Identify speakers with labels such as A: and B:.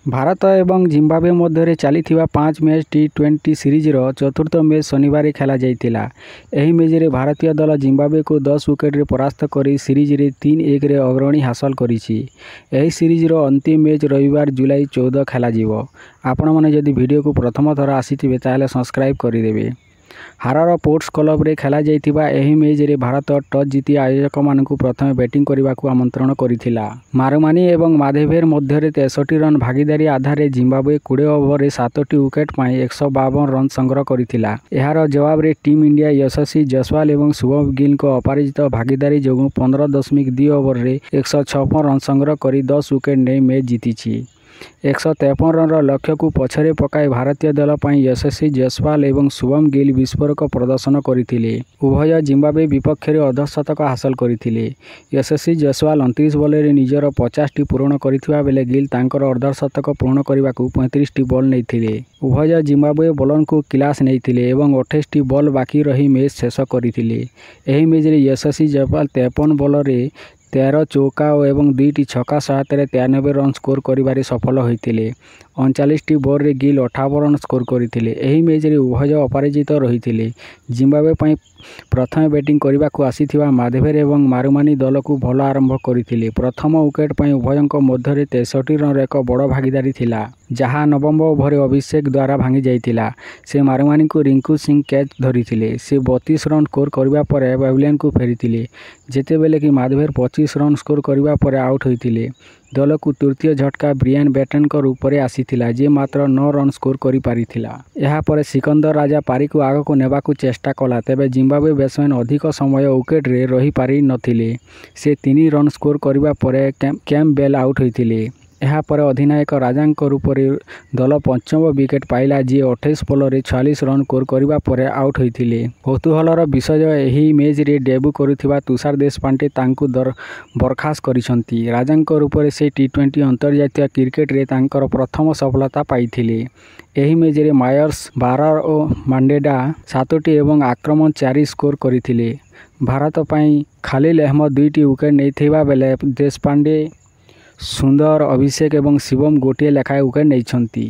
A: भारत एवं जिम्बाब्वे मध्य चली 5 मैच टी20 सीरीजर चतुर्थ मैच शनिवार खेल जाइतिला। एही मैच रे भारतीय दल जिम्बाब्वे को 10 विकेट रे परास्त करी सीरीज रे 3-1 रे अग्रणी हासिल करिछि। एही सीरीज रो अंतिम मैच रविवार जुलाई 14 खेला जिवो। आपण माने जदि वीडियो को प्रथम थर आसीथिबे ताले सब्सक्राइब करिदेबे। हारार पोर्ट्स क्लब रे खेला जाइतिबा एही मैच रे भारत टॉस जीति आयोजक मानकु प्रथमे बैटिंग करबाकू आमंत्रण करिथिला। मारुमानी एवं माधेभेर मध्य 63 रन भागीदारी आधार जिम्बाब्वे 20 ओवर रे 7टी विकेट पाई 152 रन संग्रह करिथिला। एहार जवाब रे टीम इंडिया यशस्वी जयसवाल एवं शुभम गिल को अपराजित भागीदारी जोगु 15.2 ओवर रे 156 रन संग्रह करी 10 विकेट ने मैच जीतिछि। 153 रन लक्ष्य को पछरे पकाई भारतीय दल पर यशस्वी जयसवाल एवं शुभम गिल विस्फोरक प्रदर्शन करथिले। उभय जिम्बाब्वे विपक्ष में अर्धशतक हासिल करथिले। यशस्वी जयसवाल 29 बॉल रे निजर 50टी पूर्ण करथिबा बेले गिल तांकर अर्धशतक पूर्ण करबाकू 35टी बॉल नैथिले। उभय जिम्बाब्वे बॉलर को क्लास नैथिले एवं 28टी बॉल बाकी रही मैच शेष करथिले। एही मैच रे यशस्वी जयसवाल 53 बॉल रे 13 चौका एवं 2टी छक्का सहायता 93 रन स्कोर करिबारे सफल होइतिले। 39टी बॉल रे गिल 58 रन स्कोर करथिले। एही मैच रे उभय अपराजित रहिथिले। जिम्बाब्वे पई प्रथम बैटिंग करबाकू आसीथिबा माधेभेर एवं मारुमानी दल को भल आरंभ करथिले। प्रथम विकेट पई उभयଙ୍କ मध्य 63 रन एक बड़ भागीदारी थिला, जहाँ नवम ओवर अभिषेक द्वारा भांगी जाइतिला। से मारुमानी को रिंकू सिंह कैच धरिथिले। से 32 रन स्कोर करबा परे पैविलियन को फेरिथिले, जेतेबेले कि माधेभेर 25 रन स्कोर करबा परे आउट होइतिले। दल को तृतीय झटका ब्रियान बेटनकर ऊपर आसीथिला, जे मात्र 9 रन स्कोर करि पारिथिला। एहा परे सिकंदर राजा पारी को आग को नेबाकू चेष्टा कला, तेबे जिम्बाब्वे बैट्समैन अधिक समय विकेट रे रही पारि नथिले। से 3 रन स्कोर करबा परे कैम्पबेल आउट होइतिले। एहा परे अधिनायक राजांकर ऊपर दल पंचम विकेट पाइला, जे 28 बॉल रे 46 रन स्कोर करबा परे आउट होइतिले। कौतूहलर विषय एही मैच रे डेब्यू करुथिबा तुषार देशपांडे तांकु बरखास्त करिसंती। राजांकर ऊपर से टी20 अंतर्जातीय क्रिकेट रे तांकर प्रथम सफलता पाइथिले। एही मैच रे मायर्स 12 और मांडेडा 7टी एवं आक्रमण 4 स्कोर करिथिले। भारत पई खलील अहमद 2टी विकेट नैथिबा बेले देशपांडे, सुंदर, अभिषेक एवं शिवम गोटे लेखाएं विकेट नैछंती।